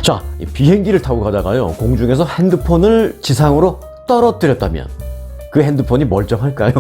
자, 이 비행기를 타고 가다가요, 공중에서 핸드폰을 지상으로 떨어뜨렸다면 그 핸드폰이 멀쩡할까요?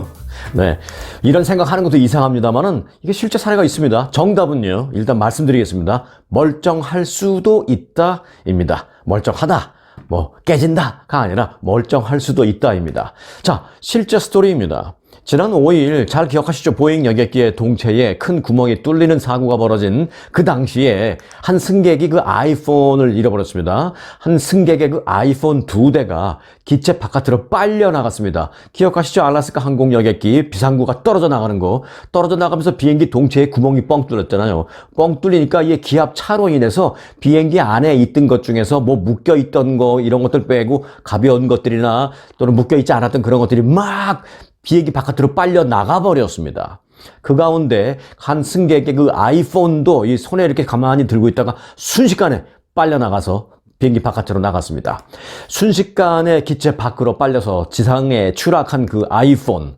네, 이런 생각하는 것도 이상합니다만은 이게 실제 사례가 있습니다. 정답은요, 일단 말씀드리겠습니다. 멀쩡할 수도 있다입니다. 멀쩡하다, 뭐 깨진다가 아니라 멀쩡할 수도 있다입니다. 자, 실제 스토리입니다. 지난 5일 잘 기억하시죠? 보잉 여객기의 동체에 큰 구멍이 뚫리는 사고가 벌어진 그 당시에 한 승객이 그 아이폰을 잃어버렸습니다. 한 승객의 그 아이폰 2대가 기체 바깥으로 빨려 나갔습니다. 기억하시죠? 알래스카 항공 여객기 비상구가 떨어져 나가는 거. 떨어져 나가면서 비행기 동체에 구멍이 뻥 뚫렸잖아요. 뻥 뚫리니까 이게 기압 차로 인해서 비행기 안에 있던 것 중에서 뭐 묶여 있던 거 이런 것들 빼고 가벼운 것들이나 또는 묶여 있지 않았던 그런 것들이 막 비행기 바깥으로 빨려 나가버렸습니다. 그 가운데 한 승객의 그 아이폰도 이 손에 이렇게 가만히 들고 있다가 순식간에 빨려 나가서 비행기 바깥으로 나갔습니다. 순식간에 기체 밖으로 빨려서 지상에 추락한 그 아이폰.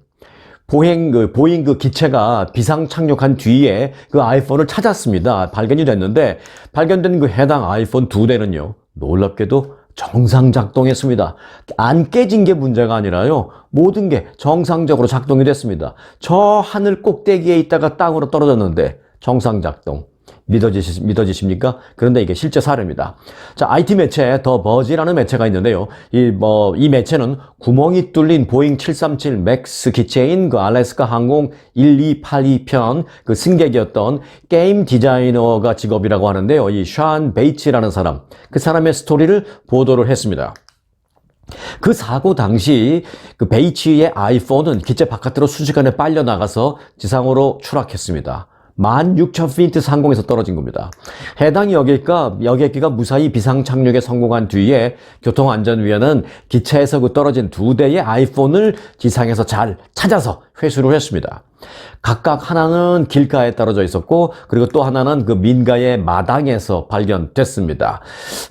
보잉 그 기체가 비상 착륙한 뒤에 그 아이폰을 찾았습니다. 발견이 됐는데 발견된 그 해당 아이폰 2대는요, 놀랍게도 정상 작동했습니다. 안 깨진 게 문제가 아니라요, 모든 게 정상적으로 작동이 됐습니다. 저 하늘 꼭대기에 있다가 땅으로 떨어졌는데 정상 작동. 믿어지십니까? 그런데 이게 실제 사례입니다. 자, IT 매체 더 버지라는 매체가 있는데요. 이 매체는 구멍이 뚫린 보잉 737 맥스 기체인 그 알래스카 항공 1282편 그 승객이었던 게임 디자이너가 직업이라고 하는데요. 이 샤운 베이츠라는 사람, 그 사람의 스토리를 보도를 했습니다. 그 사고 당시 그 베이츠의 아이폰은 기체 바깥으로 순식간에 빨려 나가서 지상으로 추락했습니다. 16,000피트 상공에서 떨어진 겁니다. 해당 여객기가 무사히 비상 착륙에 성공한 뒤에 교통안전위원회는 기체에서 그 떨어진 2대의 아이폰을 지상에서 잘 찾아서 회수를 했습니다. 각각 하나는 길가에 떨어져 있었고, 그리고 또 하나는 그 민가의 마당에서 발견됐습니다.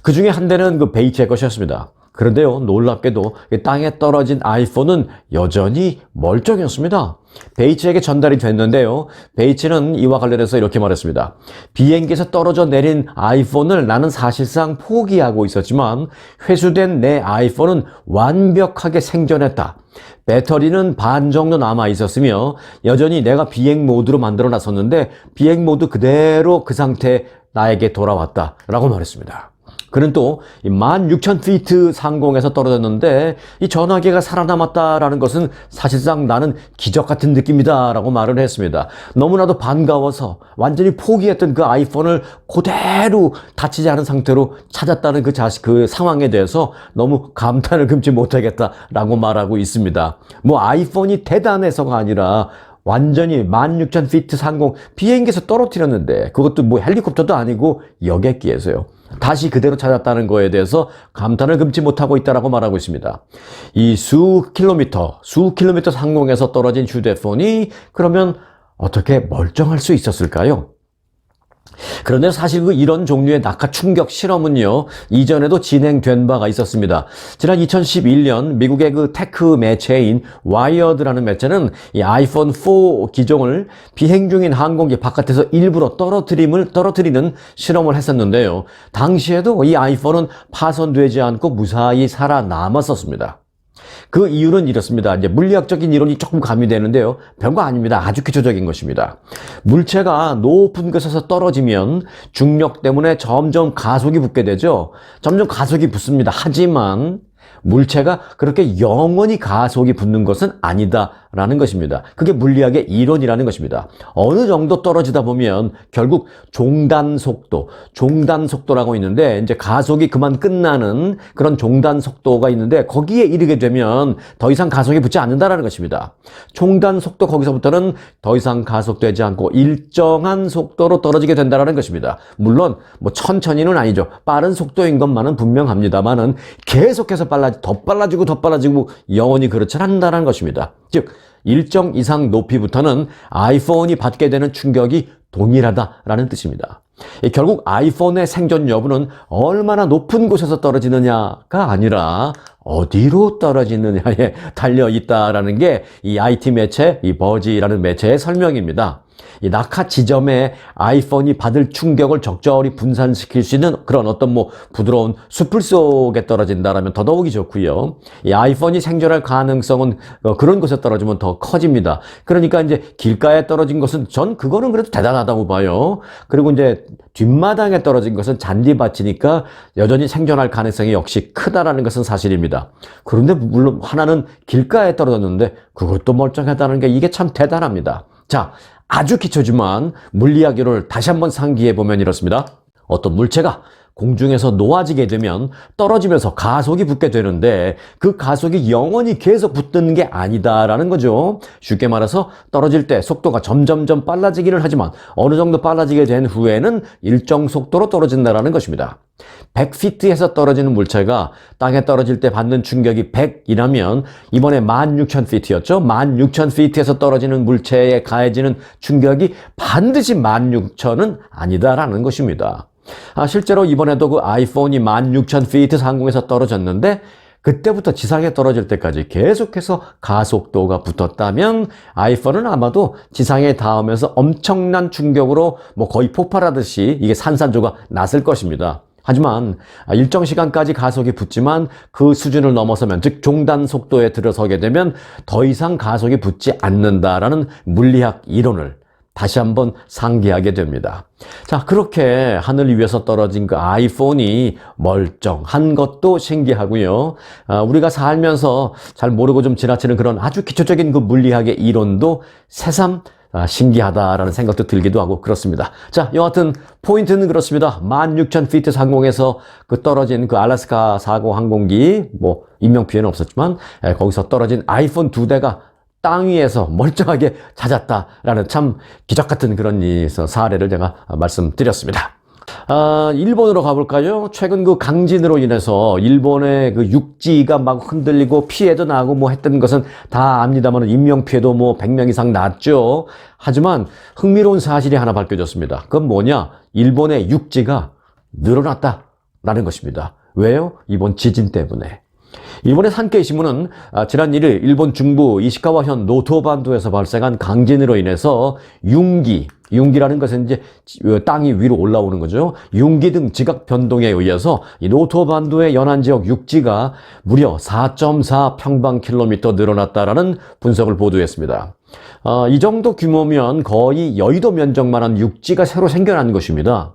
그 중에 한 대는 그 베이츠의 것이었습니다. 그런데요, 놀랍게도 땅에 떨어진 아이폰은 여전히 멀쩡했습니다. 베이츠에게 전달이 됐는데요, 베이츠는 이와 관련해서 이렇게 말했습니다. 비행기에서 떨어져 내린 아이폰을 나는 사실상 포기하고 있었지만 회수된 내 아이폰은 완벽하게 생존했다. 배터리는 반 정도 남아 있었으며 여전히 내가 비행 모드로 만들어 놨었는데 비행 모드 그대로 그 상태에 나에게 돌아왔다 라고 말했습니다. 그는 또 16,000피트 상공에서 떨어졌는데 이 전화기가 살아남았다라는 것은 사실상 나는 기적 같은 느낌이다 라고 말을 했습니다. 너무나도 반가워서 완전히 포기했던 그 아이폰을 그대로 다치지 않은 상태로 찾았다는 그 상황에 대해서 너무 감탄을 금치 못하겠다라고 말하고 있습니다. 뭐 아이폰이 대단해서가 아니라 완전히 16,000피트 상공 비행기에서 떨어뜨렸는데 그것도 뭐 헬리콥터도 아니고 여객기에서요. 다시 그대로 찾았다는 거에 대해서 감탄을 금치 못하고 있다라고 말하고 있습니다. 이 수 킬로미터 상공에서 떨어진 휴대폰이 그러면 어떻게 멀쩡할 수 있었을까요? 그런데 사실 이런 종류의 낙하 충격 실험은요, 이전에도 진행된 바가 있었습니다. 지난 2011년 미국의 그 테크 매체인 와이어드라는 매체는 이 아이폰 4 기종을 비행 중인 항공기 바깥에서 일부러 떨어뜨리는 실험을 했었는데요. 당시에도 이 아이폰은 파손되지 않고 무사히 살아남았었습니다. 그 이유는 이렇습니다. 이제 물리학적인 이론이 조금 가미되는데요. 별거 아닙니다. 아주 기초적인 것입니다. 물체가 높은 곳에서 떨어지면 중력 때문에 점점 가속이 붙게 되죠. 점점 가속이 붙습니다. 하지만 물체가 그렇게 영원히 가속이 붙는 것은 아니다라는 것입니다. 그게 물리학의 이론이라는 것입니다. 어느 정도 떨어지다 보면 결국 종단 속도라고 있는데 이제 가속이 그만 끝나는 그런 종단 속도가 있는데 거기에 이르게 되면 더 이상 가속이 붙지 않는다라는 것입니다. 종단 속도 거기서부터는 더 이상 가속되지 않고 일정한 속도로 떨어지게 된다라는 것입니다. 물론 뭐 천천히는 아니죠. 빠른 속도인 것만은 분명합니다만은 계속해서 더 빨라지고 영원히 그렇지 않는다는 것입니다. 즉 일정 이상 높이부터는 아이폰이 받게 되는 충격이 동일하다라는 뜻입니다. 결국 아이폰의 생존 여부는 얼마나 높은 곳에서 떨어지느냐가 아니라 어디로 떨어지느냐에 달려 있다라는 게 이 IT 매체, 이 버지라는 매체의 설명입니다. 이 낙하 지점에 아이폰이 받을 충격을 적절히 분산시킬 수 있는 그런 어떤 부드러운 숲을 속에 떨어진다라면 더더욱이 좋고요. 이 아이폰이 생존할 가능성은 그런 곳에 떨어지면 더 커집니다. 그러니까 이제 길가에 떨어진 것은 전 그거는 그래도 대단하다고 봐요. 그리고 이제 뒷마당에 떨어진 것은 잔디밭이니까 여전히 생존할 가능성이 역시 크다라는 것은 사실입니다. 그런데 물론 하나는 길가에 떨어졌는데 그것도 멀쩡하다는 게 이게 참 대단합니다. 자, 아주 기초지만 물리학 이론을 다시 한번 상기해 보면 이렇습니다. 어떤 물체가 공중에서 놓아지게 되면 떨어지면서 가속이 붙게 되는데 그 가속이 영원히 계속 붙는 게 아니다라는 거죠. 쉽게 말해서 떨어질 때 속도가 점점점 빨라지기는 하지만 어느 정도 빨라지게 된 후에는 일정 속도로 떨어진다라는 것입니다. 100피트에서 떨어지는 물체가 땅에 떨어질 때 받는 충격이 100이라면 이번에 16,000피트였죠. 16,000피트에서 떨어지는 물체에 가해지는 충격이 반드시 16,000은 아니다라는 것입니다. 실제로 이번에도 그 아이폰이 16,000피트 상공에서 떨어졌는데 그때부터 지상에 떨어질 때까지 계속해서 가속도가 붙었다면 아이폰은 아마도 지상에 닿으면서 엄청난 충격으로 거의 폭발하듯이 이게 산산조각 났을 것입니다. 하지만 일정 시간까지 가속이 붙지만 그 수준을 넘어서면 즉 종단 속도에 들어서게 되면 더 이상 가속이 붙지 않는다라는 물리학 이론을 다시 한번 상기하게 됩니다. 자, 그렇게 하늘 위에서 떨어진 그 아이폰이 멀쩡한 것도 신기하고요. 우리가 살면서 잘 모르고 좀 지나치는 그런 아주 기초적인 그 물리학의 이론도 새삼 신기하다라는 생각도 들기도 하고 그렇습니다. 자, 여하튼 포인트는 그렇습니다. 16,000피트 상공에서 그 떨어진 그 알래스카 사고 항공기, 인명 피해는 없었지만 거기서 떨어진 아이폰 2대가 땅 위에서 멀쩡하게 찾았다라는 참 기적 같은 그런 사례를 제가 말씀드렸습니다. 일본으로 가볼까요? 최근 그 강진으로 인해서 일본의 그 육지가 막 흔들리고 피해도 나고 했던 것은 다 압니다만 인명피해도 100명 이상 났죠. 하지만 흥미로운 사실이 하나 밝혀졌습니다. 그건 뭐냐? 일본의 육지가 늘어났다라는 것입니다. 왜요? 이번 지진 때문에. 일본의 산케이 신문은 지난 1일 일본 중부 이시카와현 노토반도에서 발생한 강진으로 인해서 융기라는 것은 이제 땅이 위로 올라오는 거죠. 융기 등 지각 변동에 의해서 이 노토반도의 연안 지역 육지가 무려 4.4 평방킬로미터 늘어났다라는 분석을 보도했습니다. 이 정도 규모면 거의 여의도 면적만한 육지가 새로 생겨난 것입니다.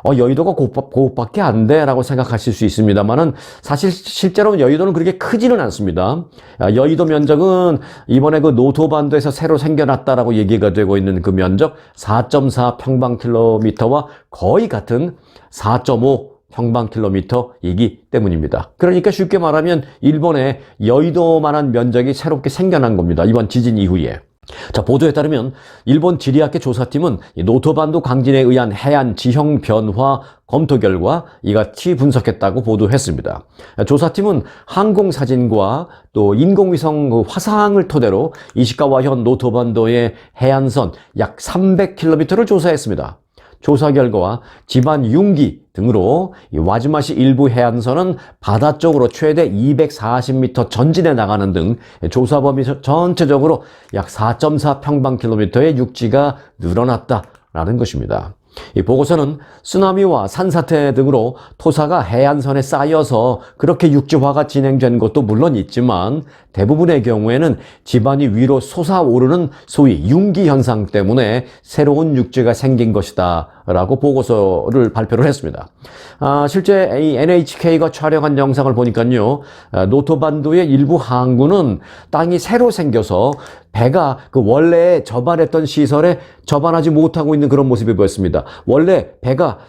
여의도가 그것밖에 안 돼라고 생각하실 수 있습니다만은 사실 실제로 여의도는 그렇게 크지는 않습니다. 여의도 면적은 이번에 그 노토반도에서 새로 생겨났다라고 얘기가 되고 있는 그 면적 4.4 평방킬로미터와 거의 같은 4.5 평방킬로미터이기 때문입니다. 그러니까 쉽게 말하면 일본의 여의도만한 면적이 새롭게 생겨난 겁니다. 이번 지진 이후에. 자, 보도에 따르면 일본 지리학계 조사팀은 노토반도 강진에 의한 해안 지형 변화 검토 결과 이같이 분석했다고 보도했습니다. 조사팀은 항공사진과 또 인공위성 화상을 토대로 이시카와현 노토반도의 해안선 약 300km를 조사했습니다. 조사 결과 지반 융기 등으로 와즈마시 일부 해안선은 바다 쪽으로 최대 240m 전진해 나가는 등 조사 범위 전체적으로 약 4.4 평방킬로미터의 육지가 늘어났다라는 것입니다. 이 보고서는 쓰나미와 산사태 등으로 토사가 해안선에 쌓여서 그렇게 육지화가 진행된 것도 물론 있지만 대부분의 경우에는 지반이 위로 솟아오르는 소위 융기 현상 때문에 새로운 육지가 생긴 것이다 라고 보고서를 발표를 했습니다. 실제 이 NHK가 촬영한 영상을 보니까요, 노토반도의 일부 항구는 땅이 새로 생겨서 배가 그 원래 접안했던 시설에 접안하지 못하고 있는 그런 모습이 보였습니다. 원래 배가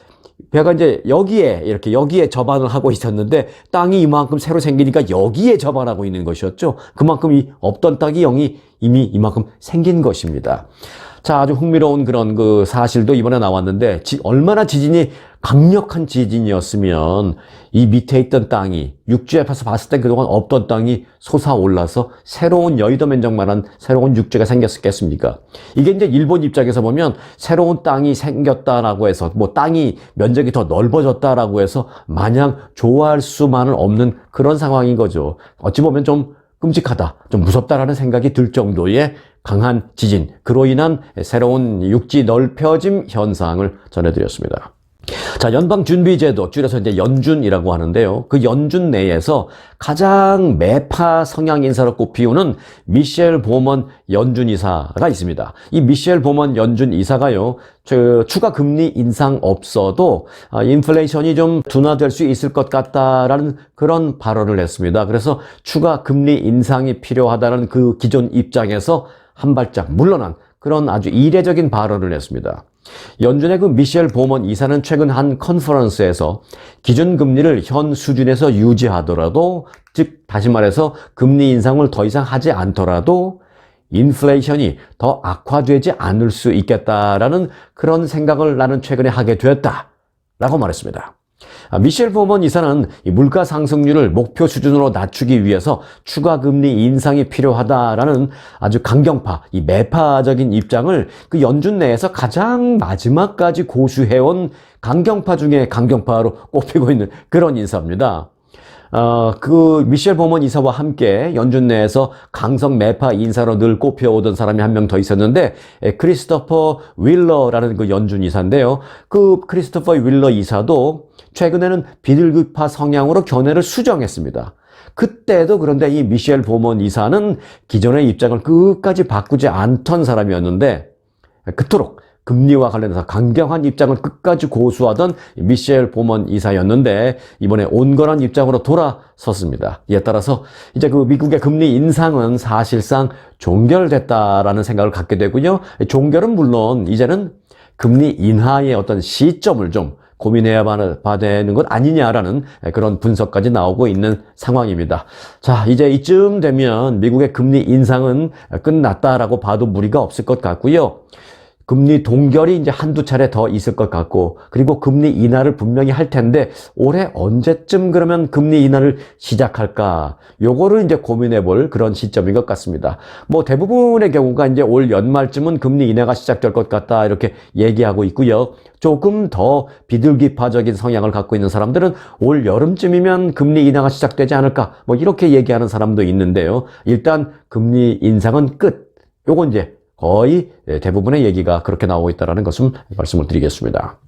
이제 여기에 접안을 하고 있었는데 땅이 이만큼 새로 생기니까 여기에 접안하고 있는 것이었죠. 그만큼 이 없던 땅이 이미 이만큼 생긴 것입니다. 자, 아주 흥미로운 그런 그 사실도 이번에 나왔는데 얼마나 지진이 강력한 지진이었으면 이 밑에 있던 땅이 육지에서 봤을 때 그동안 없던 땅이 솟아올라서 새로운 여의도 면적만한 새로운 육지가 생겼겠습니까? 이게 이제 일본 입장에서 보면 새로운 땅이 생겼다라고 해서 뭐 땅이 면적이 더 넓어졌다라고 해서 마냥 좋아할 수만은 없는 그런 상황인 거죠. 어찌 보면 좀 끔찍하다, 좀 무섭다라는 생각이 들 정도의 강한 지진, 그로 인한 새로운 육지 넓혀짐 현상을 전해드렸습니다. 자, 연방준비제도, 줄여서 이제 연준이라고 하는데요. 그 연준 내에서 가장 매파 성향 인사로 꼽히우는 미셸 보먼 연준 이사가 있습니다. 이 미셸 보먼 연준 이사가요, 추가 금리 인상 없어도 인플레이션이 좀 둔화될 수 있을 것 같다라는 그런 발언을 했습니다. 그래서 추가 금리 인상이 필요하다는 그 기존 입장에서 한 발짝 물러난 그런 아주 이례적인 발언을 했습니다. 연준의 그 미셸 보먼 이사는 최근 한 컨퍼런스에서 기준금리를 현 수준에서 유지하더라도, 즉 다시 말해서 금리 인상을 더 이상 하지 않더라도 인플레이션이 더 악화되지 않을 수 있겠다라는 그런 생각을 나는 최근에 하게 되었다라고 말했습니다. 미셸 보먼 이사는 이 물가 상승률을 목표 수준으로 낮추기 위해서 추가 금리 인상이 필요하다라는 아주 강경파, 이 매파적인 입장을 그 연준 내에서 가장 마지막까지 고수해온 강경파 중에 강경파로 꼽히고 있는 그런 인사입니다. 그 미셸 보먼 이사와 함께 연준 내에서 강성 매파 인사로 늘 꼽혀오던 사람이 한 명 더 있었는데, 크리스토퍼 윌러라는 그 연준 이사인데요. 그 크리스토퍼 윌러 이사도 최근에는 비둘기파 성향으로 견해를 수정했습니다. 그때도 그런데 이 미셸 보먼 이사는 기존의 입장을 끝까지 바꾸지 않던 사람이었는데, 그토록 금리와 관련해서 강경한 입장을 끝까지 고수하던 미셸 보먼 이사였는데 이번에 온건한 입장으로 돌아섰습니다. 이에 따라서 이제 그 미국의 금리 인상은 사실상 종결됐다라는 생각을 갖게 되고요. 종결은 물론 이제는 금리 인하의 어떤 시점을 좀 고민해야 되는 것 아니냐라는 그런 분석까지 나오고 있는 상황입니다. 자, 이제 이쯤 되면 미국의 금리 인상은 끝났다라고 봐도 무리가 없을 것 같고요. 금리 동결이 이제 한두 차례 더 있을 것 같고, 그리고 금리 인하를 분명히 할 텐데 올해 언제쯤 그러면 금리 인하를 시작할까? 요거를 이제 고민해 볼 그런 시점인 것 같습니다. 뭐 대부분의 경우가 이제 올 연말쯤은 금리 인하가 시작될 것 같다 이렇게 얘기하고 있고요. 조금 더 비둘기파적인 성향을 갖고 있는 사람들은 올 여름쯤이면 금리 인하가 시작되지 않을까? 뭐 이렇게 얘기하는 사람도 있는데요. 일단 금리 인상은 끝. 요거 이제 거의 대부분의 얘기가 그렇게 나오고 있다는 것을 말씀을 드리겠습니다.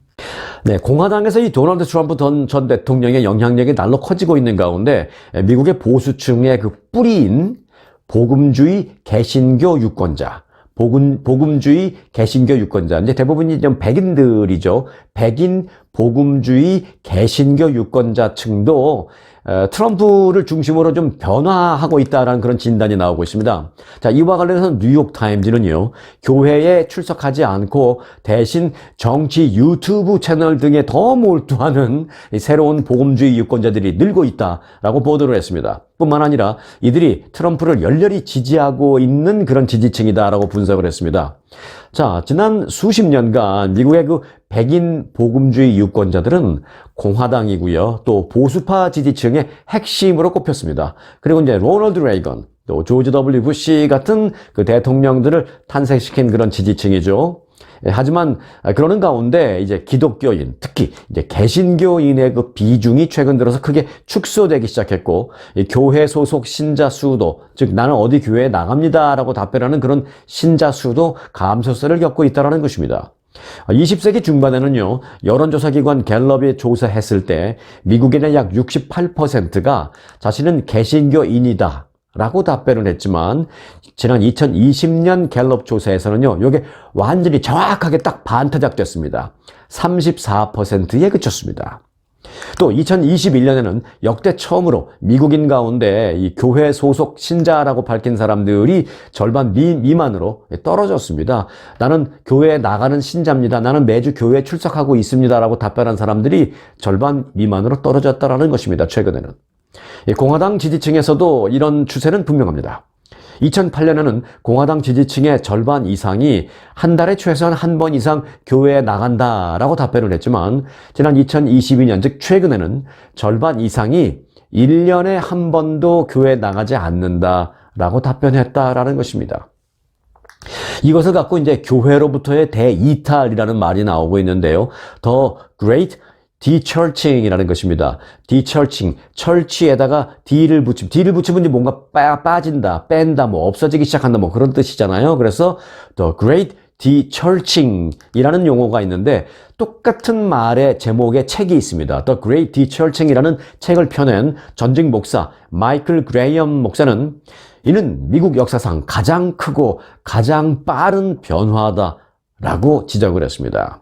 네, 공화당에서 이 도널드 트럼프 전 대통령의 영향력이 날로 커지고 있는 가운데 미국의 보수층의 그 뿌리인 복음주의 개신교 유권자, 복음주의 개신교 유권자, 이제 대부분이 좀 백인들이죠. 백인 복음주의 개신교 유권자층도 트럼프를 중심으로 좀 변화하고 있다는 그런 진단이 나오고 있습니다. 자, 이와 관련해서 뉴욕타임즈는요, 교회에 출석하지 않고 대신 정치 유튜브 채널 등에 더 몰두하는 새로운 복음주의 유권자들이 늘고 있다라고 보도를 했습니다. 뿐만 아니라 이들이 트럼프를 열렬히 지지하고 있는 그런 지지층이다라고 분석을 했습니다. 자, 지난 수십 년간 미국의 그 백인 복음주의 유권자들은 공화당이고요. 또 보수파 지지층의 핵심으로 꼽혔습니다. 그리고 이제 로널드 레이건, 또 조지 W 부시 같은 그 대통령들을 탄생시킨 그런 지지층이죠. 하지만 그러는 가운데 이제 기독교인, 특히 이제 개신교인의 그 비중이 최근 들어서 크게 축소되기 시작했고, 이 교회 소속 신자 수도, 즉 나는 어디 교회에 나갑니다라고 답변하는 그런 신자 수도 감소세를 겪고 있다는 것입니다. 20세기 중반에는요, 여론조사기관 갤럽이 조사했을 때 미국인의 약 68%가 자신은 개신교인이다 라고 답변을 했지만, 지난 2020년 갤럽 조사에서는요, 이게 완전히 정확하게 딱 반타작됐습니다. 34%에 그쳤습니다. 또 2021년에는 역대 처음으로 미국인 가운데 이 교회 소속 신자라고 밝힌 사람들이 절반 미만으로 떨어졌습니다. 나는 교회에 나가는 신자입니다. 나는 매주 교회에 출석하고 있습니다. 라고 답변한 사람들이 절반 미만으로 떨어졌다는 것입니다. 최근에는. 공화당 지지층에서도 이런 추세는 분명합니다. 2008년에는 공화당 지지층의 절반 이상이 한 달에 최소한 한 번 이상 교회에 나간다라고 답변을 했지만 지난 2022년, 즉 최근에는 절반 이상이 1년에 한 번도 교회에 나가지 않는다라고 답변했다라는 것입니다. 이것을 갖고 이제 교회로부터의 대이탈이라는 말이 나오고 있는데요. The Great Dechurching이라는 것입니다. Dechurching, 철치에다가 D를 붙이면 이제 뭔가 빠진다, 뺀다, 뭐 없어지기 시작한다, 뭐 그런 뜻이잖아요. 그래서 The Great Dechurching이라는 용어가 있는데 똑같은 말의 제목의 책이 있습니다. The Great Dechurching이라는 책을 펴낸 전직 목사 마이클 그레이엄 목사는 이는 미국 역사상 가장 크고 가장 빠른 변화다라고 지적을 했습니다.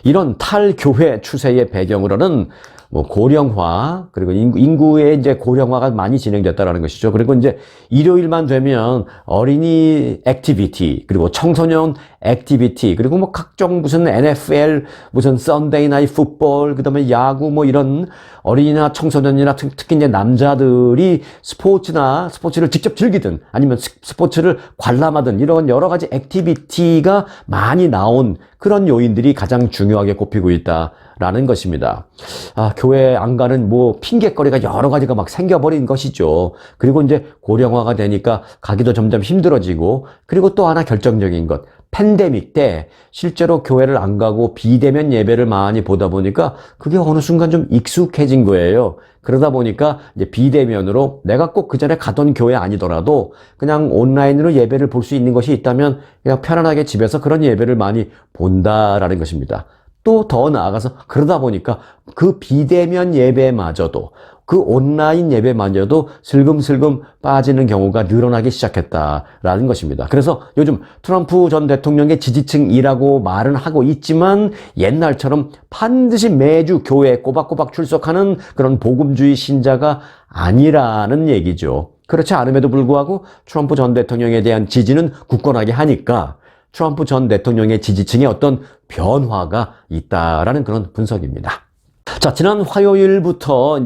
이런 탈교회 추세의 배경으로는 뭐 고령화, 그리고 인구의 이제 고령화가 많이 진행됐다라는 것이죠. 그리고 이제 일요일만 되면 어린이 액티비티, 그리고 청소년 액티비티, 그리고 뭐 각종 무슨 NFL, 무슨 썬데이 나잇 풋볼, 그다음에 야구 뭐 이런 어린이나 청소년이나 특히 이제 남자들이 스포츠를 직접 즐기든 아니면 스포츠를 관람하든 이런 여러 가지 액티비티가 많이 나온 그런 요인들이 가장 중요하게 꼽히고 있다라는 것입니다. 교회 안 가는 뭐 핑계거리가 여러 가지가 막 생겨버린 것이죠. 그리고 이제 고령화가 되니까 가기도 점점 힘들어지고, 그리고 또 하나 결정적인 것, 팬데믹 때 실제로 교회를 안 가고 비대면 예배를 많이 보다 보니까 그게 어느 순간 좀 익숙해진 거예요. 그러다 보니까 이제 비대면으로 내가 꼭 그 전에 가던 교회 아니더라도 그냥 온라인으로 예배를 볼 수 있는 것이 있다면 그냥 편안하게 집에서 그런 예배를 많이 본다라는 것입니다. 또 더 나아가서 그러다 보니까 그 비대면 예배마저도, 그 온라인 예배마저도 슬금슬금 빠지는 경우가 늘어나기 시작했다라는 것입니다. 그래서 요즘 트럼프 전 대통령의 지지층이라고 말은 하고 있지만 옛날처럼 반드시 매주 교회에 꼬박꼬박 출석하는 그런 복음주의 신자가 아니라는 얘기죠. 그렇지 않음에도 불구하고 트럼프 전 대통령에 대한 지지는 굳건하게 하니까 트럼프 전 대통령의 지지층에 어떤 변화가 있다라는 그런 분석입니다. 자, 지난 화요일부터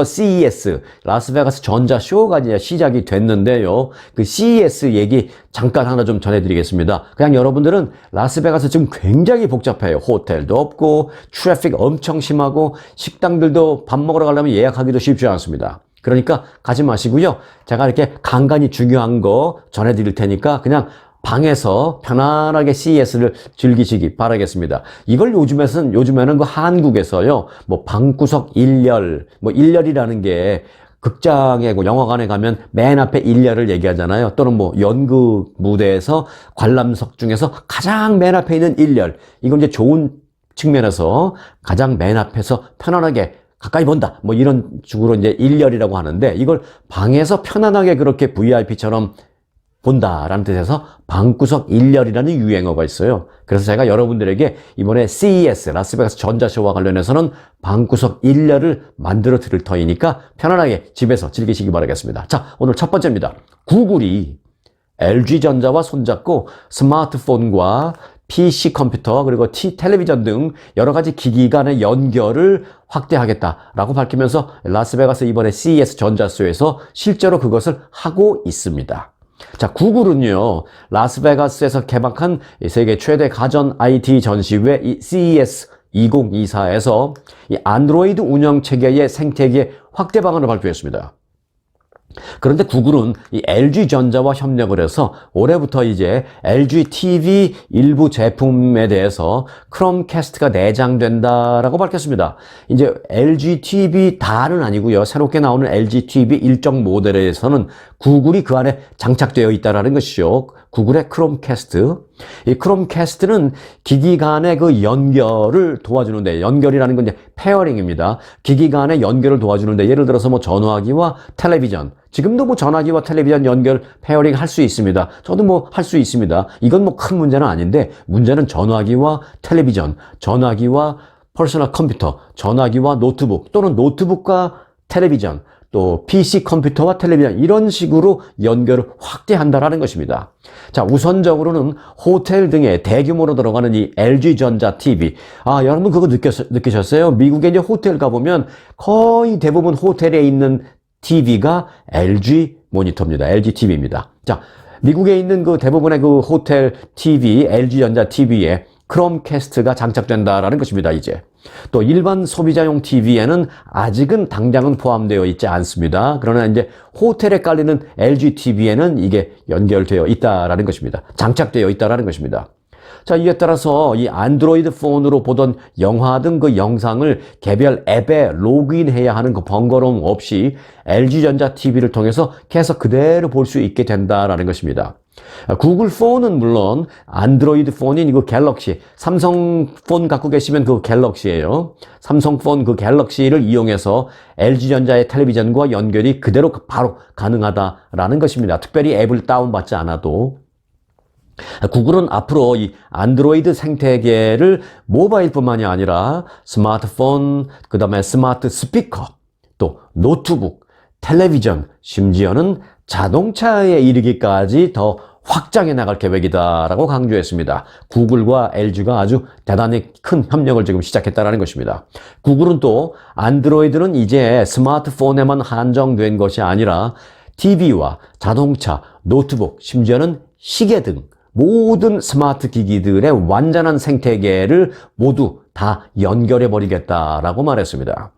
CES, 라스베가스 전자쇼가 이제 시작이 됐는데요. 그 CES 얘기 잠깐 하나 좀 전해드리겠습니다. 그냥 여러분들은 라스베가스 지금 굉장히 복잡해요. 호텔도 없고, 트래픽 엄청 심하고, 식당들도 밥 먹으러 가려면 예약하기도 쉽지 않습니다. 그러니까 가지 마시고요. 제가 이렇게 간간히 중요한 거 전해드릴 테니까 그냥 방에서 편안하게 CES를 즐기시기 바라겠습니다. 이걸 요즘에는 그 한국에서요, 뭐 방구석 일렬이라는 게 극장에, 영화관에 가면 맨 앞에 일렬을 얘기하잖아요. 또는 뭐 연극 무대에서 관람석 중에서 가장 맨 앞에 있는 일렬. 이건 이제 좋은 측면에서 가장 맨 앞에서 편안하게 가까이 본다. 뭐 이런 식으로 이제 일렬이라고 하는데 이걸 방에서 편안하게 그렇게 VIP처럼 본다라는 뜻에서 방구석 일렬이라는 유행어가 있어요. 그래서 제가 여러분들에게 이번에 CES, 라스베가스 전자쇼와 관련해서는 방구석 일렬을 만들어 드릴 터이니까 편안하게 집에서 즐기시기 바라겠습니다. 자, 오늘 첫 번째입니다. 구글이 LG전자와 손잡고 스마트폰과 PC 컴퓨터 그리고 텔레비전 등 여러 가지 기기 간의 연결을 확대하겠다라고 밝히면서 라스베가스 이번에 CES 전자쇼에서 실제로 그것을 하고 있습니다. 자, 구글은요, 라스베가스에서 개막한 세계 최대 가전 IT 전시회 이 CES 2024에서 이 안드로이드 운영 체계의 생태계 확대 방안을 발표했습니다. 그런데 구글은 이 LG전자와 협력을 해서 올해부터 이제 LG TV 일부 제품에 대해서 크롬캐스트가 내장된다라고 밝혔습니다. 이제 LG TV 다는 아니고요. 새롭게 나오는 LG TV 일정 모델에서는 구글이 그 안에 장착되어 있다라는 것이죠. 구글의 크롬캐스트. 이 크롬캐스트는 기기 간의 그 연결을 도와주는데, 연결이라는 건 이제 페어링입니다. 기기 간의 연결을 도와주는데, 예를 들어서 뭐 전화기와 텔레비전. 지금도 뭐 전화기와 텔레비전 연결 페어링 할 수 있습니다. 저도 뭐 할 수 있습니다. 이건 뭐 큰 문제는 아닌데, 문제는 전화기와 텔레비전, 전화기와 퍼스널 컴퓨터, 전화기와 노트북, 또는 노트북과 텔레비전, 또 PC 컴퓨터와 텔레비전 이런 식으로 연결을 확대한다라는 것입니다. 자, 우선적으로는 호텔 등에 대규모로 들어가는 이 LG전자 TV. 여러분 그거 느끼셨어요? 미국에 이제 호텔 가보면 거의 대부분 호텔에 있는 TV가 LG 모니터입니다. LG TV입니다. 자, 미국에 있는 그 대부분의 그 호텔 TV, LG전자 TV에 크롬캐스트가 장착된다라는 것입니다, 이제. 또 일반 소비자용 TV에는 아직은 당장은 포함되어 있지 않습니다. 그러나 이제 호텔에 깔리는 LG TV에는 이게 연결되어 있다라는 것입니다. 장착되어 있다라는 것입니다. 자, 이에 따라서 이 안드로이드 폰으로 보던 영화 등 그 영상을 개별 앱에 로그인해야 하는 그 번거로움 없이 LG전자 TV를 통해서 계속 그대로 볼 수 있게 된다라는 것입니다. 구글 폰은 물론 안드로이드 폰인 그 갤럭시, 삼성 폰 갖고 계시면 그 갤럭시예요. 삼성 폰 그 갤럭시를 이용해서 LG전자의 텔레비전과 연결이 그대로 바로 가능하다라는 것입니다. 특별히 앱을 다운받지 않아도. 구글은 앞으로 이 안드로이드 생태계를 모바일뿐만이 아니라 스마트폰, 그 다음에 스마트 스피커, 또 노트북, 텔레비전, 심지어는 자동차에 이르기까지 더 확장해 나갈 계획이다라고 강조했습니다. 구글과 LG가 아주 대단히 큰 협력을 지금 시작했다는 것입니다. 구글은 또 안드로이드는 이제 스마트폰에만 한정된 것이 아니라 TV와 자동차, 노트북, 심지어는 시계 등 모든 스마트 기기들의 완전한 생태계를 모두 다 연결해 버리겠다라고 말했습니다.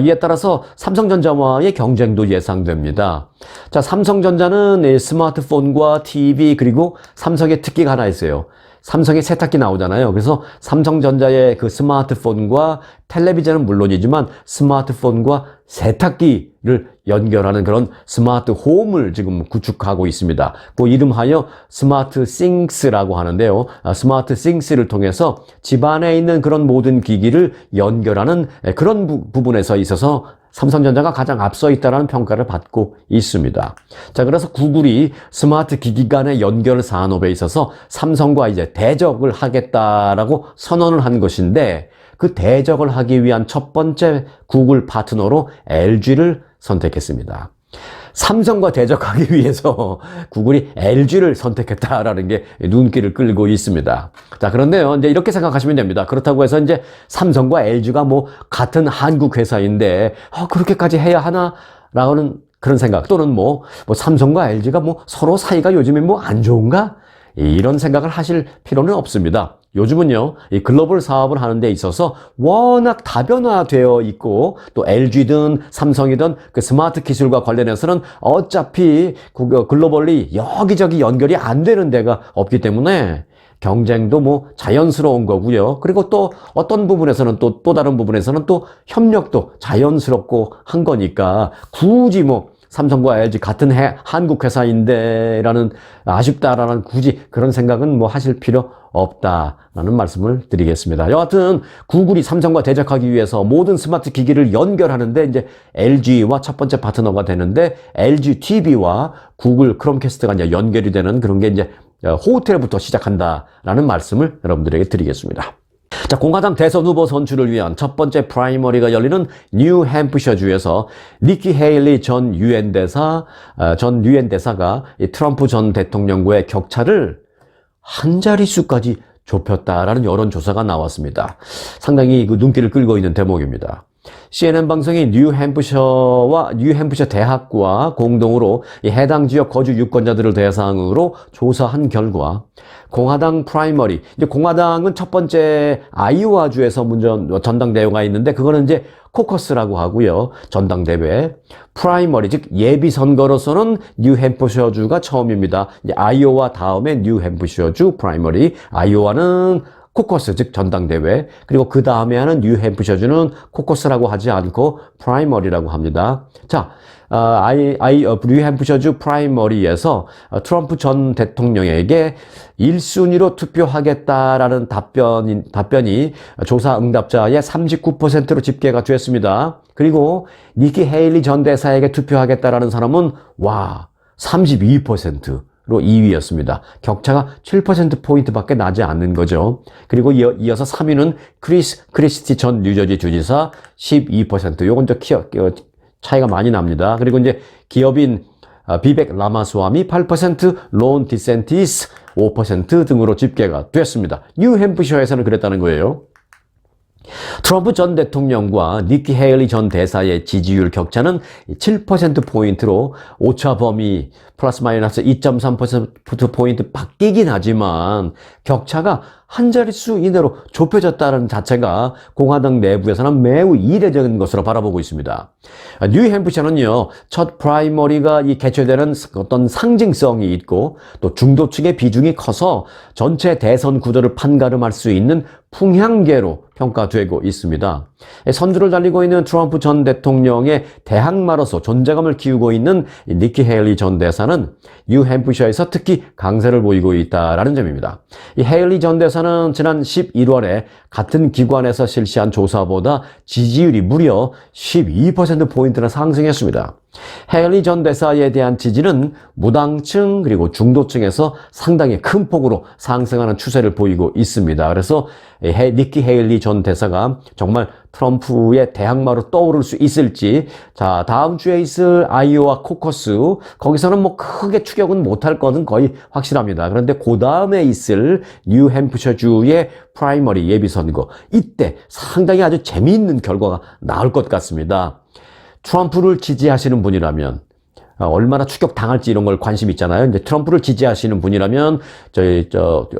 이에 따라서 삼성전자와의 경쟁도 예상됩니다. 자, 삼성전자는 스마트폰과 TV 그리고 삼성의 특기가 하나 있어요. 삼성의 세탁기 나오잖아요. 그래서 삼성전자의 그 스마트폰과 텔레비전은 물론이지만 스마트폰과 세탁기를 연결하는 그런 스마트 홈을 지금 구축하고 있습니다. 그 이름하여 스마트 싱스라고 하는데요. 스마트 싱스를 통해서 집안에 있는 그런 모든 기기를 연결하는 그런 부분에서 있어서 삼성전자가 가장 앞서 있다는 평가를 받고 있습니다. 자, 그래서 구글이 스마트 기기 간의 연결 산업에 있어서 삼성과 이제 대적을 하겠다라고 선언을 한 것인데 그 대적을 하기 위한 첫 번째 구글 파트너로 LG를 선택했습니다. 삼성과 대적하기 위해서 구글이 LG를 선택했다라는 게 눈길을 끌고 있습니다. 자, 그런데요, 이제 이렇게 생각하시면 됩니다. 그렇다고 해서 이제 삼성과 LG가 뭐 같은 한국 회사인데, 그렇게까지 해야 하나? 라는 그런 생각. 또는 뭐 삼성과 LG가 뭐 서로 사이가 요즘에 뭐 안 좋은가? 이런 생각을 하실 필요는 없습니다. 요즘은요, 이 글로벌 사업을 하는 데 있어서 워낙 다변화되어 있고, 또 LG든 삼성이든 그 스마트 기술과 관련해서는 어차피 글로벌리 여기저기 연결이 안 되는 데가 없기 때문에 경쟁도 뭐 자연스러운 거고요. 그리고 또 어떤 부분에서는 또 다른 부분에서는 또 협력도 자연스럽고 한 거니까 굳이 뭐 삼성과 LG 같은 한국 회사인데 라는 아쉽다라는 굳이 그런 생각은 뭐 하실 필요 없다라는 말씀을 드리겠습니다. 여하튼 구글이 삼성과 대적하기 위해서 모든 스마트 기기를 연결하는데 이제 LG와 첫 번째 파트너가 되는데 LG TV와 구글 크롬캐스트가 이제 연결이 되는 그런 게 이제 호텔부터 시작한다라는 말씀을 여러분들에게 드리겠습니다. 자, 공화당 대선 후보 선출을 위한 첫 번째 프라이머리가 열리는 뉴햄프셔주에서 니키 헤일리 전 유엔 대사가 이 트럼프 전 대통령과의 격차를 한 자릿수까지 좁혔다라는 여론조사가 나왔습니다. 상당히 그 눈길을 끌고 있는 대목입니다. CNN 방송이 뉴햄프셔 대학과 공동으로 이 해당 지역 거주 유권자들을 대상으로 조사한 결과 공화당 프라이머리, 이제 공화당은 첫 번째 아이오와주에서 전당대회가 있는데 그거는 이제 코커스라고 하고요. 전당대회. 프라이머리, 즉 예비선거로서는 뉴햄프셔주가 처음입니다. 이제 아이오와 다음에 뉴햄프셔주 프라이머리, 아이오와는 코커스, 즉 전당대회, 그리고 그 다음에 하는 뉴햄프셔주는 코커스라고 하지 않고 프라이머리라고 합니다. 자, 뉴햄프셔주 프라이머리에서 트럼프 전 대통령에게 1순위로 투표하겠다라는 답변이 조사 응답자의 39%로 집계가 됐습니다. 그리고 니키 헤일리 전 대사에게 투표하겠다라는 사람은 32%. 로 2위였습니다. 격차가 7%포인트밖에 나지 않는 거죠. 그리고 이어서 3위는 크리스티 전 뉴저지 주지사 12%. 요건 좀 차이가 많이 납니다. 그리고 이제 기업인 비벡 라마스와미 8%, 론 디센티스 5% 등으로 집계가 됐습니다. 뉴햄프셔에서는 그랬다는 거예요. 트럼프 전 대통령과 니키 헤일리 전 대사의 지지율 격차는 7%포인트로 오차 범위 플러스 마이너스 2.3%포인트 바뀌긴 하지만 격차가 한 자릿수 이내로 좁혀졌다는 자체가 공화당 내부에서는 매우 이례적인 것으로 바라보고 있습니다. 뉴햄프셔는요, 첫 프라이머리가 개최되는 어떤 상징성이 있고 또 중도층의 비중이 커서 전체 대선 구도를 판가름할 수 있는 풍향계로 평가되고 있습니다. 선두를 달리고 있는 트럼프 전 대통령의 대항마로서 존재감을 키우고 있는 니키 헤일리 전 대사는 뉴햄프셔에서 특히 강세를 보이고 있다는 점입니다. 이 헤일리 전 대사는 지난 11월에 같은 기관에서 실시한 조사보다 지지율이 무려 12%포인트나 상승했습니다. 헤일리 전 대사에 대한 지지는 무당층 그리고 중도층에서 상당히 큰 폭으로 상승하는 추세를 보이고 있습니다. 그래서 니키 헤일리 전 대사가 정말 트럼프의 대항마로 떠오를 수 있을지, 자, 다음 주에 있을 아이오와 코커스, 거기서는 뭐 크게 추격은 못할 것은 거의 확실합니다. 그런데 그 다음에 있을 뉴햄프셔주의 프라이머리 예비선거, 이때 상당히 아주 재미있는 결과가 나올 것 같습니다. 트럼프를 지지하시는 분이라면 얼마나 추격당할지 이런 걸 관심 있잖아요. 이제 트럼프를 지지하시는 분이라면 저희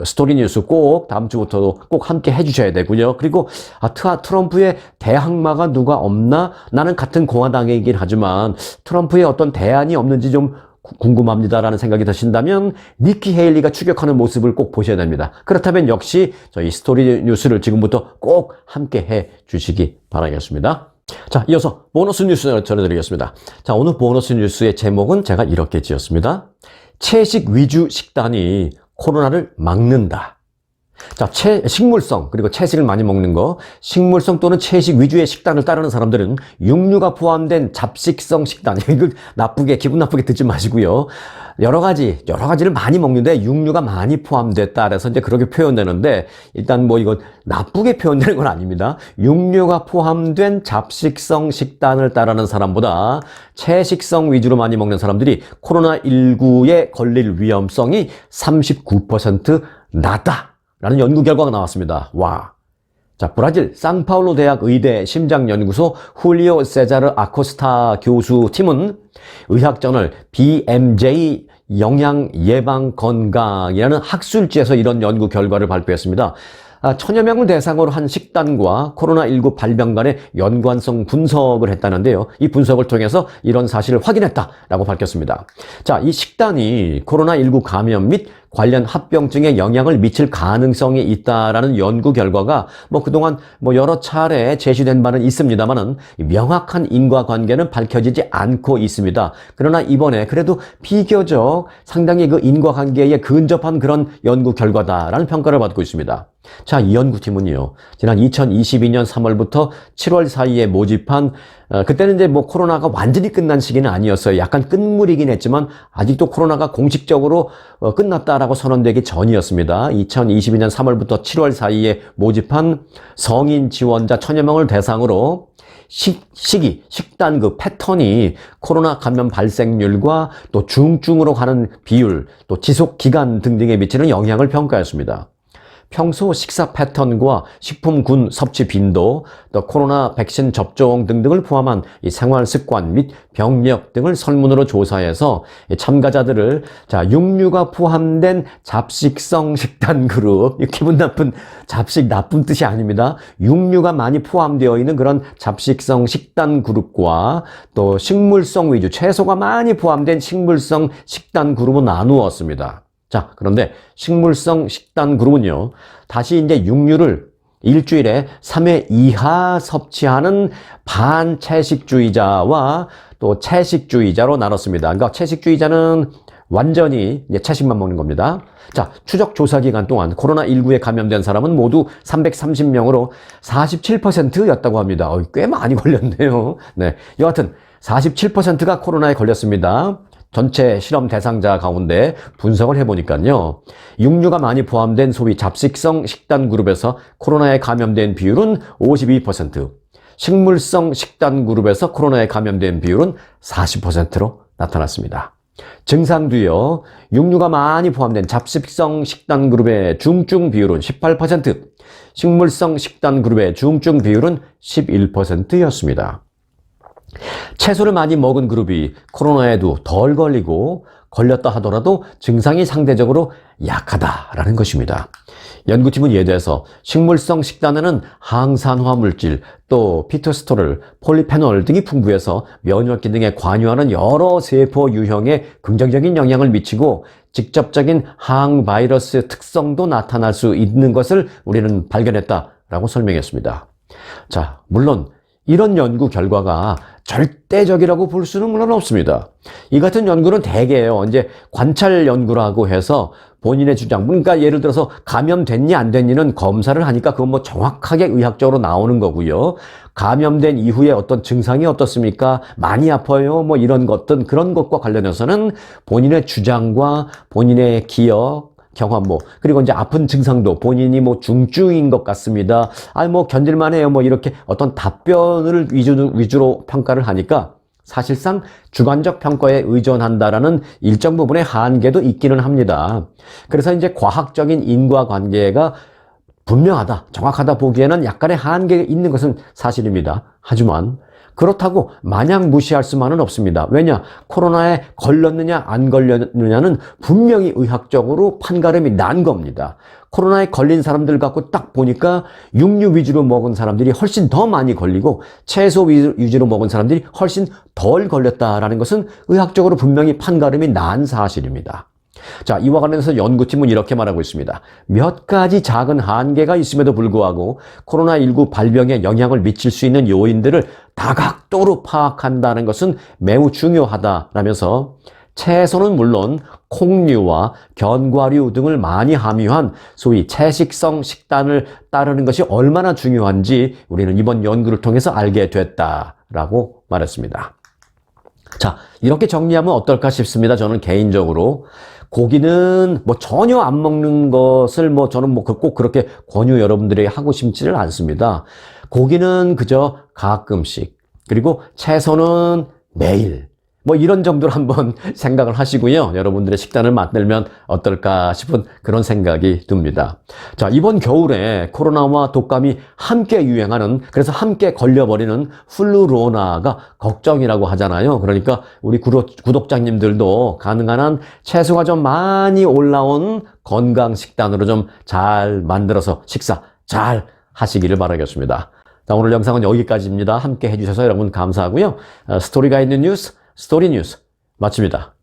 스토리뉴스 꼭 다음 주부터도 꼭 함께 해주셔야 되고요. 그리고 트럼프의 대항마가 누가 없나? 나는 같은 공화당이긴 하지만 트럼프의 어떤 대안이 없는지 좀 궁금합니다라는 생각이 드신다면 니키 헤일리가 추격하는 모습을 꼭 보셔야 됩니다. 그렇다면 역시 저희 스토리뉴스를 지금부터 꼭 함께 해 주시기 바라겠습니다. 자, 이어서 보너스 뉴스 전해드리겠습니다. 자, 오늘 보너스 뉴스의 제목은 제가 이렇게 지었습니다. 채식 위주 식단이 코로나를 막는다. 자, 식물성, 그리고 채식을 많이 먹는 거, 식물성 또는 채식 위주의 식단을 따르는 사람들은 육류가 포함된 잡식성 식단, 이거 기분 나쁘게 듣지 마시고요. 여러 가지를 많이 먹는데 육류가 많이 포함됐다. 그래서 이제 그렇게 표현되는데, 일단 뭐 이건 나쁘게 표현되는 건 아닙니다. 육류가 포함된 잡식성 식단을 따르는 사람보다 채식성 위주로 많이 먹는 사람들이 코로나19에 걸릴 위험성이 39% 낮다. 라는 연구 결과가 나왔습니다. 와. 자, 브라질 상파울루 대학 의대 심장연구소 훌리오 세자르 아코스타 교수 팀은 의학저널 BMJ 영양 예방 건강이라는 학술지에서 이런 연구 결과를 발표했습니다. 천여 명을 대상으로 한 식단과 코로나19 발병 간의 연관성 분석을 했다는데요. 이 분석을 통해서 이런 사실을 확인했다라고 밝혔습니다. 자, 이 식단이 코로나19 감염 및 관련 합병증에 영향을 미칠 가능성이 있다라는 연구 결과가 그동안 여러 차례 제시된 바는 있습니다만은 명확한 인과관계는 밝혀지지 않고 있습니다. 그러나 이번에 그래도 비교적 상당히 그 인과관계에 근접한 그런 연구 결과다라는 평가를 받고 있습니다. 자, 이 연구팀은요, 지난 2022년 3월부터 7월 사이에 모집한 그때는 이제 코로나가 완전히 끝난 시기는 아니었어요. 약간 끝물이긴 했지만 아직도 코로나가 공식적으로 끝났다라고 선언되기 전이었습니다. 2022년 3월부터 7월 사이에 모집한 성인 지원자 1000여 명을 대상으로 식단 그 패턴이 코로나 감염 발생률과 또 중증으로 가는 비율, 또 지속 기간 등등에 미치는 영향을 평가했습니다. 평소 식사 패턴과 식품군 섭취 빈도, 또 코로나 백신 접종 등등을 포함한 이 생활 습관 및 병력 등을 설문으로 조사해서 참가자들을 육류가 포함된 잡식성 식단 그룹, 기분 나쁜 잡식 나쁜 뜻이 아닙니다. 육류가 많이 포함되어 있는 그런 잡식성 식단 그룹과 또 식물성 위주, 채소가 많이 포함된 식물성 식단 그룹으로 나누었습니다. 자, 그런데 식물성 식단 그룹은요, 다시 이제 육류를 일주일에 3회 이하 섭취하는 반채식주의자와 또 채식주의자로 나눴습니다. 그러니까 채식주의자는 완전히 이제 채식만 먹는 겁니다. 자, 추적 조사 기간 동안 코로나19에 감염된 사람은 모두 330명으로 47%였다고 합니다. 꽤 많이 걸렸네요. 네, 여하튼 47%가 코로나에 걸렸습니다. 전체 실험 대상자 가운데 분석을 해보니까요, 육류가 많이 포함된 소위 잡식성 식단 그룹에서 코로나에 감염된 비율은 52%, 식물성 식단 그룹에서 코로나에 감염된 비율은 40%로 나타났습니다. 증상 뒤요. 육류가 많이 포함된 잡식성 식단 그룹의 중증 비율은 18%, 식물성 식단 그룹의 중증 비율은 11%였습니다. 채소를 많이 먹은 그룹이 코로나에도 덜 걸리고 걸렸다 하더라도 증상이 상대적으로 약하다라는 것입니다. 연구팀은 이에 대해서 식물성 식단에는 항산화 물질, 또 피토스토를, 폴리페놀 등이 풍부해서 면역 기능에 관여하는 여러 세포 유형에 긍정적인 영향을 미치고 직접적인 항바이러스 특성도 나타날 수 있는 것을 우리는 발견했다라고 설명했습니다. 자, 물론 이런 연구 결과가 절대적이라고 볼 수는 물론 없습니다. 이 같은 연구는 대개요, 이제 관찰 연구라고 해서 본인의 주장, 그러니까 예를 들어서 감염됐니 안 됐니는 검사를 하니까 그건 뭐 정확하게 의학적으로 나오는 거고요. 감염된 이후에 어떤 증상이 어떻습니까? 많이 아파요? 뭐 이런 것들, 그런 것과 관련해서는 본인의 주장과 본인의 기억, 경험 그리고 이제 아픈 증상도 본인이 중증인 것 같습니다. 뭐 견딜만 해요. 이렇게 어떤 답변을 위주로 평가를 하니까 사실상 주관적 평가에 의존한다라는 일정 부분의 한계도 있기는 합니다. 그래서 이제 과학적인 인과관계가 분명하다, 정확하다 보기에는 약간의 한계가 있는 것은 사실입니다. 하지만 그렇다고 마냥 무시할 수만은 없습니다. 왜냐? 코로나에 걸렸느냐 안 걸렸느냐는 분명히 의학적으로 판가름이 난 겁니다. 코로나에 걸린 사람들 갖고 딱 보니까 육류 위주로 먹은 사람들이 훨씬 더 많이 걸리고 채소 위주로 먹은 사람들이 훨씬 덜 걸렸다라는 것은 의학적으로 분명히 판가름이 난 사실입니다. 자, 이와 관련해서 연구팀은 이렇게 말하고 있습니다. 몇 가지 작은 한계가 있음에도 불구하고 코로나19 발병에 영향을 미칠 수 있는 요인들을 다각도로 파악한다는 것은 매우 중요하다라면서 채소는 물론 콩류와 견과류 등을 많이 함유한 소위 채식성 식단을 따르는 것이 얼마나 중요한지 우리는 이번 연구를 통해서 알게 됐다라고 말했습니다. 자, 이렇게 정리하면 어떨까 싶습니다. 저는 개인적으로 고기는 전혀 안 먹는 것을 저는 꼭 그렇게 권유 여러분들에게 하고 싶지를 않습니다. 고기는 그저 가끔씩, 그리고 채소는 매일, 이런 정도로 한번 생각을 하시고요. 여러분들의 식단을 만들면 어떨까 싶은 그런 생각이 듭니다. 자, 이번 겨울에 코로나와 독감이 함께 유행하는, 그래서 함께 걸려버리는 플루로나가 걱정이라고 하잖아요. 그러니까 우리 구독자님들도 가능한 한 채소가 좀 많이 올라온 건강 식단으로 좀 잘 만들어서 식사 잘 하시기를 바라겠습니다. 자, 오늘 영상은 여기까지입니다. 함께 해주셔서 여러분 감사하고요. 스토리가 있는 뉴스, 스토리 뉴스 마칩니다.